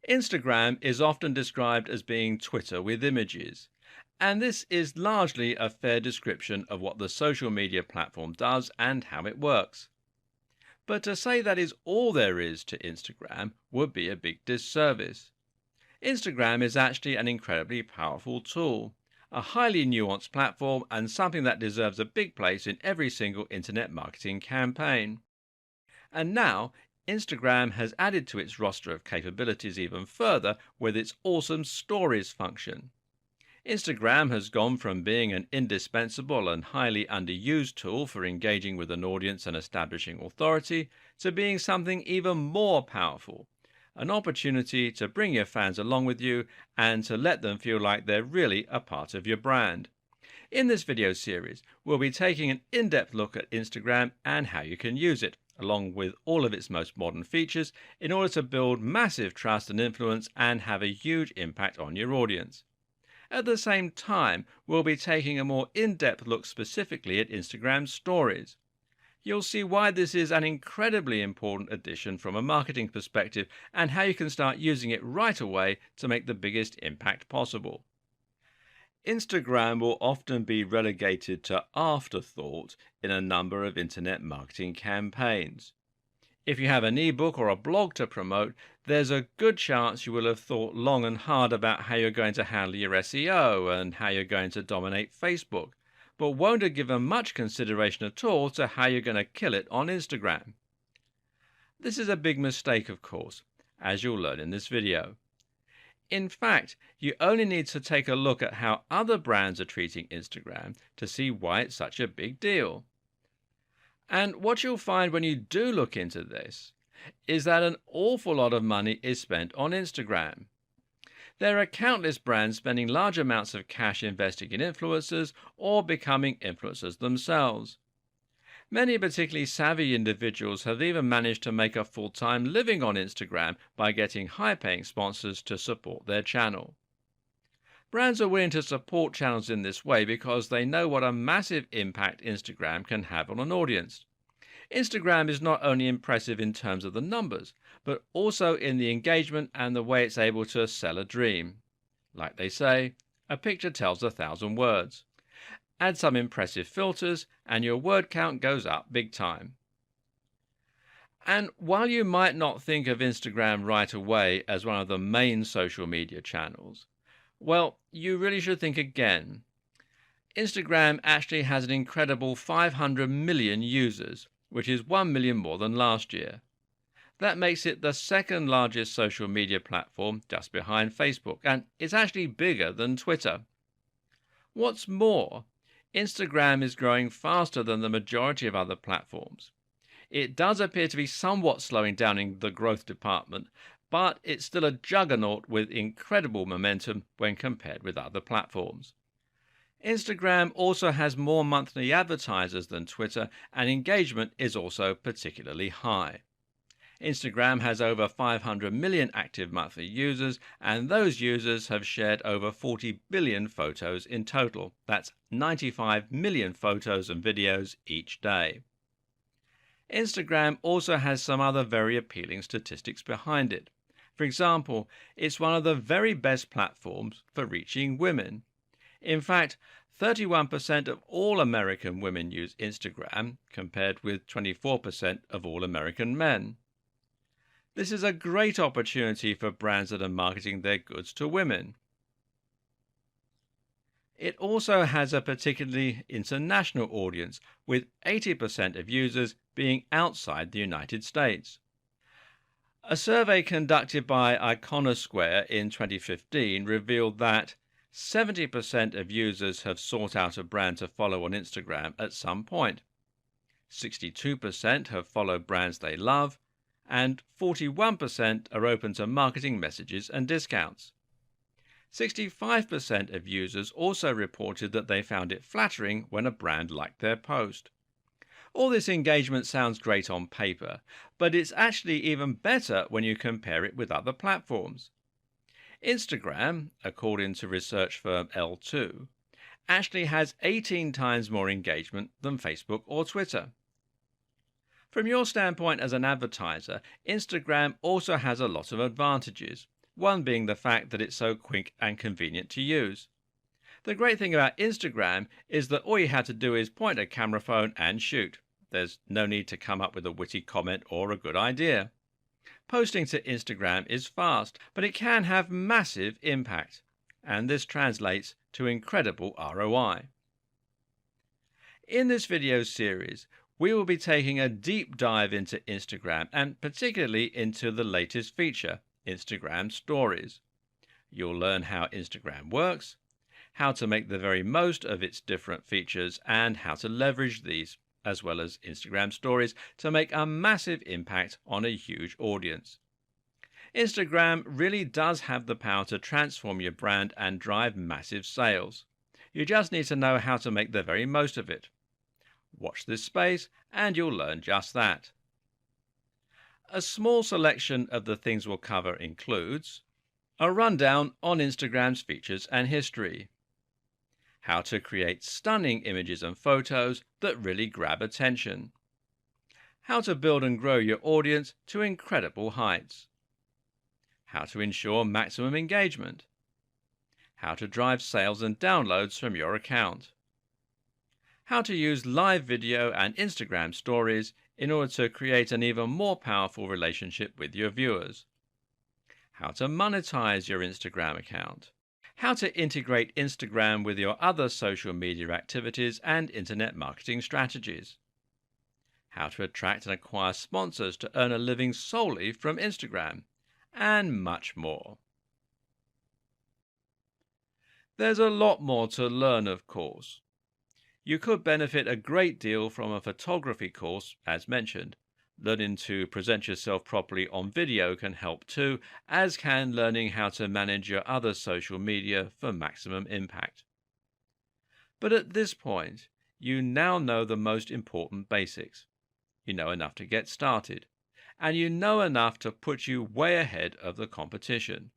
Instagram is often described as being Twitter with images, and this is largely a fair description of what the social media platform does and how it works. But to say that is all there is to Instagram would be a big disservice. Instagram is actually an incredibly powerful tool, a highly nuanced platform, and something that deserves a big place in every single internet marketing campaign. And now, Instagram has added to its roster of capabilities even further with its awesome Stories function. Instagram has gone from being an indispensable and highly underused tool for engaging with an audience and establishing authority to being something even more powerful, an opportunity to bring your fans along with you and to let them feel like they're really a part of your brand. In this video series, we'll be taking an in-depth look at Instagram and how you can use it, along with all of its most modern features, in order to build massive trust and influence and have a huge impact on your audience. At the same time, we'll be taking a more in-depth look specifically at Instagram Stories. You'll see why this is an incredibly important addition from a marketing perspective and how you can start using it right away to make the biggest impact possible. Instagram will often be relegated to afterthought in a number of internet marketing campaigns. If you have an ebook or a blog to promote, there's a good chance you will have thought long and hard about how you're going to handle your SEO and how you're going to dominate Facebook, but won't have given much consideration at all to how you're going to kill it on Instagram. This is a big mistake, of course, as you'll learn in this video. In fact, you only need to take a look at how other brands are treating Instagram to see why it's such a big deal. And what you'll find when you do look into this is that an awful lot of money is spent on Instagram. There are countless brands spending large amounts of cash investing in influencers or becoming influencers themselves. Many particularly savvy individuals have even managed to make a full-time living on Instagram by getting high-paying sponsors to support their channel. Brands are willing to support channels in this way because they know what a massive impact Instagram can have on an audience. Instagram is not only impressive in terms of the numbers, but also in the engagement and the way it's able to sell a dream. Like they say, a picture tells 1,000 words. Add some impressive filters and your word count goes up big time. And while you might not think of Instagram right away as one of the main social media channels, well, you really should think again. Instagram actually has an incredible 500 million users, which is 1 million more than last year. That makes it the second largest social media platform just behind Facebook, and it's actually bigger than Twitter. What's more, Instagram is growing faster than the majority of other platforms. It does appear to be somewhat slowing down in the growth department, but it's still a juggernaut with incredible momentum when compared with other platforms. Instagram also has more monthly advertisers than Twitter, and engagement is also particularly high. Instagram has over 500 million active monthly users, and those users have shared over 40 billion photos in total. That's 95 million photos and videos each day. Instagram also has some other very appealing statistics behind it. For example, it's one of the very best platforms for reaching women. In fact, 31% of all American women use Instagram, compared with 24% of all American men. This is a great opportunity for brands that are marketing their goods to women. It also has a particularly international audience, with 80% of users being outside the United States. A survey conducted by Iconosquare in 2015 revealed that 70% of users have sought out a brand to follow on Instagram at some point. 62% have followed brands they love, and 41% are open to marketing messages and discounts. 65% of users also reported that they found it flattering when a brand liked their post. All this engagement sounds great on paper, but it's actually even better when you compare it with other platforms. Instagram, according to research firm L2, actually has 18 times more engagement than Facebook or Twitter. From your standpoint as an advertiser, Instagram also has a lot of advantages. one being the fact that it's so quick and convenient to use. The great thing about Instagram is that all you have to do is point a camera phone and shoot. There's no need to come up with a witty comment or a good idea. Posting to Instagram is fast, but it can have massive impact, and this translates to incredible ROI. In this video series, we will be taking a deep dive into Instagram and particularly into the latest feature, Instagram Stories. You'll learn how Instagram works, how to make the very most of its different features, and how to leverage these, as well as Instagram Stories, to make a massive impact on a huge audience. Instagram really does have the power to transform your brand and drive massive sales. You just need to know how to make the very most of it. Watch this space and you'll learn just that. A small selection of the things we'll cover includes a rundown on Instagram's features and history, how to create stunning images and photos that really grab attention, how to build and grow your audience to incredible heights, how to ensure maximum engagement, how to drive sales and downloads from your account, how to use live video and Instagram stories in order to create an even more powerful relationship with your viewers, how to monetize your Instagram account, how to integrate Instagram with your other social media activities and internet marketing strategies, how to attract and acquire sponsors to earn a living solely from Instagram, and much more. There's a lot more to learn, of course. You could benefit a great deal from a photography course, as mentioned. Learning to present yourself properly on video can help too, as can learning how to manage your other social media for maximum impact. But at this point, you now know the most important basics. You know enough to get started, and you know enough to put you way ahead of the competition.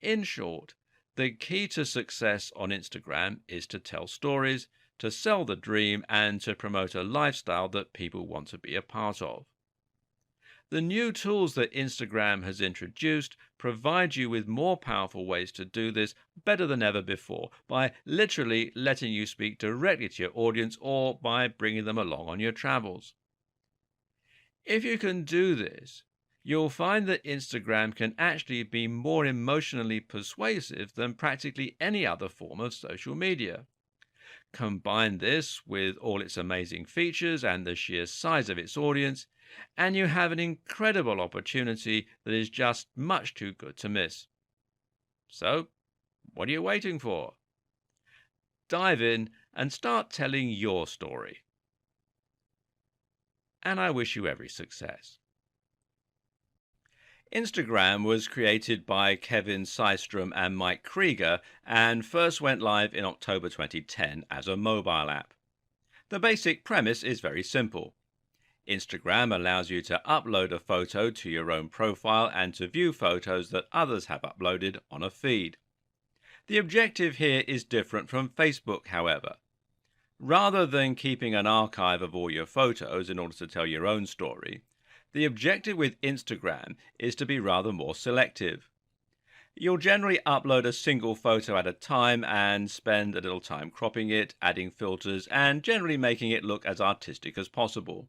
In short, the key to success on Instagram is to tell stories, to sell the dream, and to promote a lifestyle that people want to be a part of. The new tools that Instagram has introduced provide you with more powerful ways to do this better than ever before, by literally letting you speak directly to your audience or by bringing them along on your travels. If you can do this, you'll find that Instagram can actually be more emotionally persuasive than practically any other form of social media. Combine this with all its amazing features and the sheer size of its audience, and you have an incredible opportunity that is just much too good to miss. So, what are you waiting for? Dive in and start telling your story. And I wish you every success. Instagram was created by Kevin Systrom and Mike Krieger and first went live in October 2010 as a mobile app. The basic premise is very simple. Instagram allows you to upload a photo to your own profile and to view photos that others have uploaded on a feed. The objective here is different from Facebook, however. Rather than keeping an archive of all your photos in order to tell your own story, the objective with Instagram is to be rather more selective. You'll generally upload a single photo at a time and spend a little time cropping it, adding filters, and generally making it look as artistic as possible.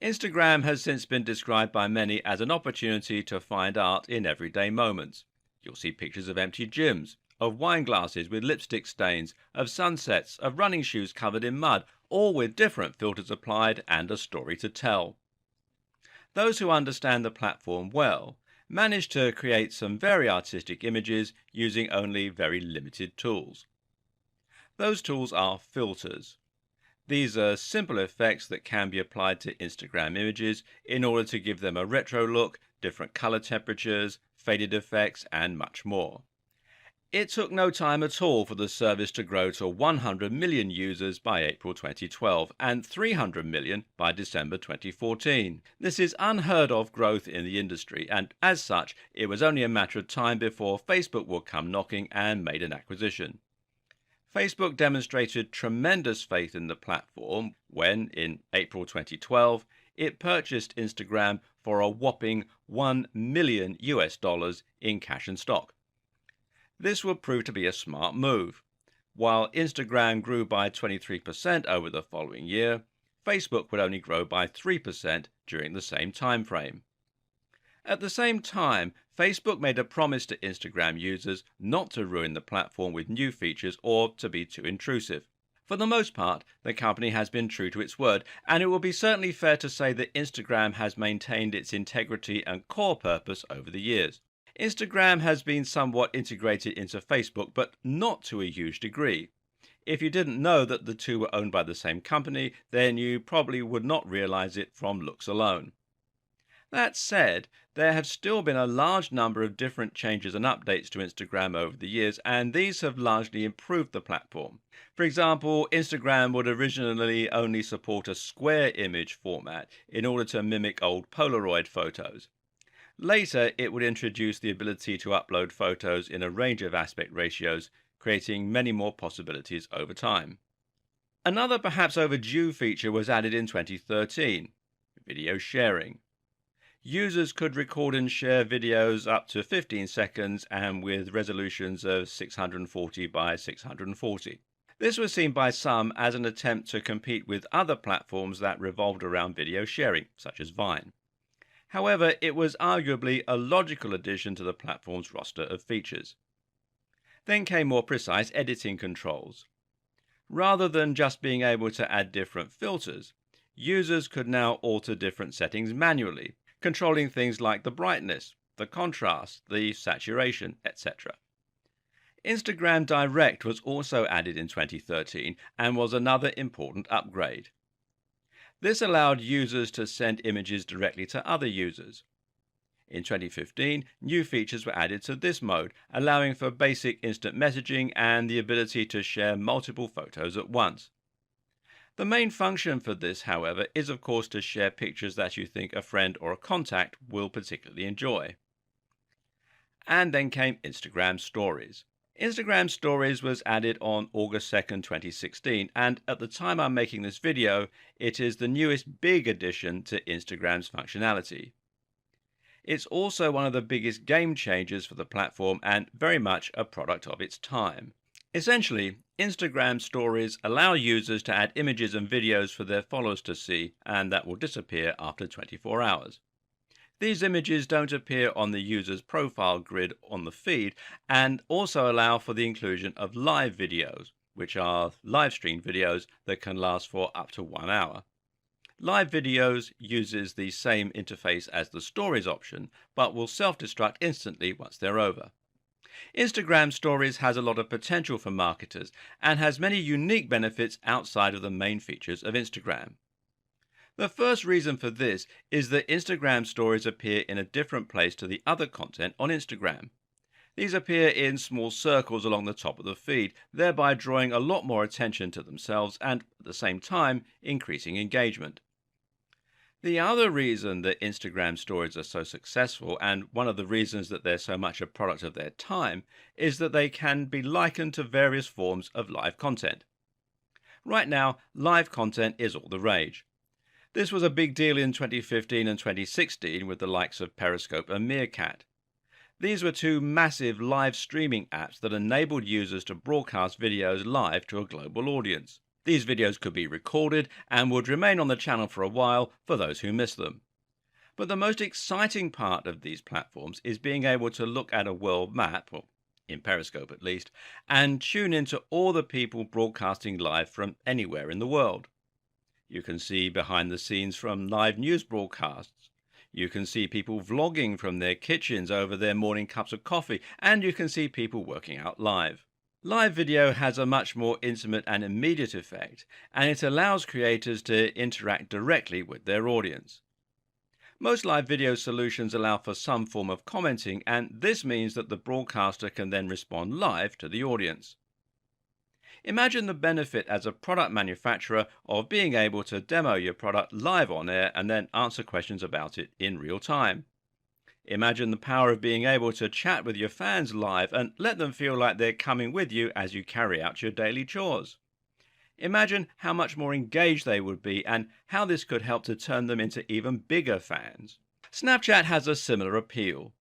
Instagram has since been described by many as an opportunity to find art in everyday moments. You'll see pictures of empty gyms, of wine glasses with lipstick stains, of sunsets, of running shoes covered in mud, all with different filters applied and a story to tell. Those who understand the platform well manage to create some very artistic images using only very limited tools. Those tools are filters. These are simple effects that can be applied to Instagram images in order to give them a retro look, different color temperatures, faded effects, and much more. It took no time at all for the service to grow to 100 million users by April 2012 and 300 million by December 2014. This is unheard of growth in the industry, and as such, it was only a matter of time before Facebook would come knocking and made an acquisition. Facebook demonstrated tremendous faith in the platform when, in April 2012, it purchased Instagram for a whopping $1 million in cash and stock. This would prove to be a smart move. While Instagram grew by 23% over the following year, Facebook would only grow by 3% during the same time frame. At the same time, Facebook made a promise to Instagram users not to ruin the platform with new features or to be too intrusive. For the most part, the company has been true to its word, and it will be certainly fair to say that Instagram has maintained its integrity and core purpose over the years. Instagram has been somewhat integrated into Facebook, but not to a huge degree. If you didn't know that the two were owned by the same company, then you probably would not realize it from looks alone. That said, there have still been a large number of different changes and updates to Instagram over the years, and these have largely improved the platform. For example, Instagram would originally only support a square image format in order to mimic old Polaroid photos. Later, it would introduce the ability to upload photos in a range of aspect ratios, creating many more possibilities over time. Another perhaps overdue feature was added in 2013, video sharing. Users could record and share videos up to 15 seconds and with resolutions of 640 by 640. This was seen by some as an attempt to compete with other platforms that revolved around video sharing, such as Vine. However, it was arguably a logical addition to the platform's roster of features. Then came more precise editing controls. Rather than just being able to add different filters, users could now alter different settings manually, controlling things like the brightness, the contrast, the saturation, etc. Instagram Direct was also added in 2013 and was another important upgrade. This allowed users to send images directly to other users. In 2015, new features were added to this mode, allowing for basic instant messaging and the ability to share multiple photos at once. The main function for this, however, is of course to share pictures that you think a friend or a contact will particularly enjoy. And then came Instagram Stories. Instagram Stories was added on August 2nd, 2016, and at the time I'm making this video, it is the newest big addition to Instagram's functionality. It's also one of the biggest game changers for the platform and very much a product of its time. Essentially, Instagram Stories allow users to add images and videos for their followers to see, and that will disappear after 24 hours. These images don't appear on the user's profile grid on the feed and also allow for the inclusion of live videos, which are live stream videos that can last for up to 1 hour. Live videos uses the same interface as the Stories option, but will self-destruct instantly once they're over. Instagram Stories has a lot of potential for marketers and has many unique benefits outside of the main features of Instagram. The first reason for this is that Instagram Stories appear in a different place to the other content on Instagram. These appear in small circles along the top of the feed, thereby drawing a lot more attention to themselves and, at the same time, increasing engagement. The other reason that Instagram Stories are so successful, and one of the reasons that they're so much a product of their time, is that they can be likened to various forms of live content. Right now, live content is all the rage. This was a big deal in 2015 and 2016 with the likes of Periscope and Meerkat. These were two massive live streaming apps that enabled users to broadcast videos live to a global audience. These videos could be recorded and would remain on the channel for a while for those who miss them. But the most exciting part of these platforms is being able to look at a world map, or in Periscope at least, and tune into all the people broadcasting live from anywhere in the world. You can see behind the scenes from live news broadcasts. You can see people vlogging from their kitchens over their morning cups of coffee, and you can see people working out live. Live video has a much more intimate and immediate effect, and it allows creators to interact directly with their audience. Most live video solutions allow for some form of commenting, and this means that the broadcaster can then respond live to the audience. Imagine the benefit as a product manufacturer of being able to demo your product live on air and then answer questions about it in real time. Imagine the power of being able to chat with your fans live and let them feel like they're coming with you as you carry out your daily chores. Imagine how much more engaged they would be and how this could help to turn them into even bigger fans. Snapchat has a similar appeal.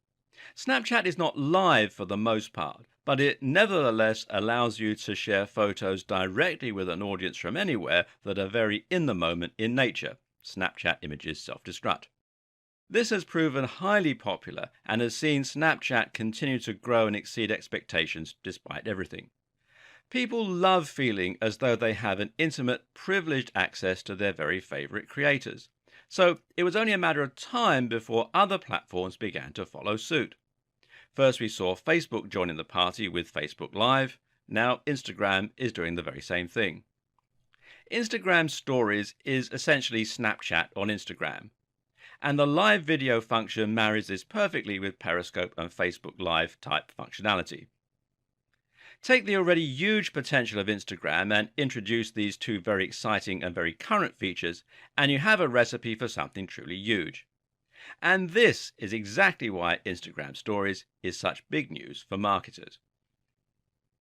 Snapchat is not live for the most part, but it nevertheless allows you to share photos directly with an audience from anywhere that are very in the moment in nature. Snapchat images self-destruct. This has proven highly popular and has seen Snapchat continue to grow and exceed expectations despite everything. People love feeling as though they have an intimate, privileged access to their very favorite creators. So it was only a matter of time before other platforms began to follow suit. First, we saw Facebook joining the party with Facebook Live. Now, Instagram is doing the very same thing. Instagram Stories is essentially Snapchat on Instagram. And the live video function marries this perfectly with Periscope and Facebook Live type functionality. Take the already huge potential of Instagram and introduce these two very exciting and very current features, and you have a recipe for something truly huge. And this is exactly why Instagram Stories is such big news for marketers.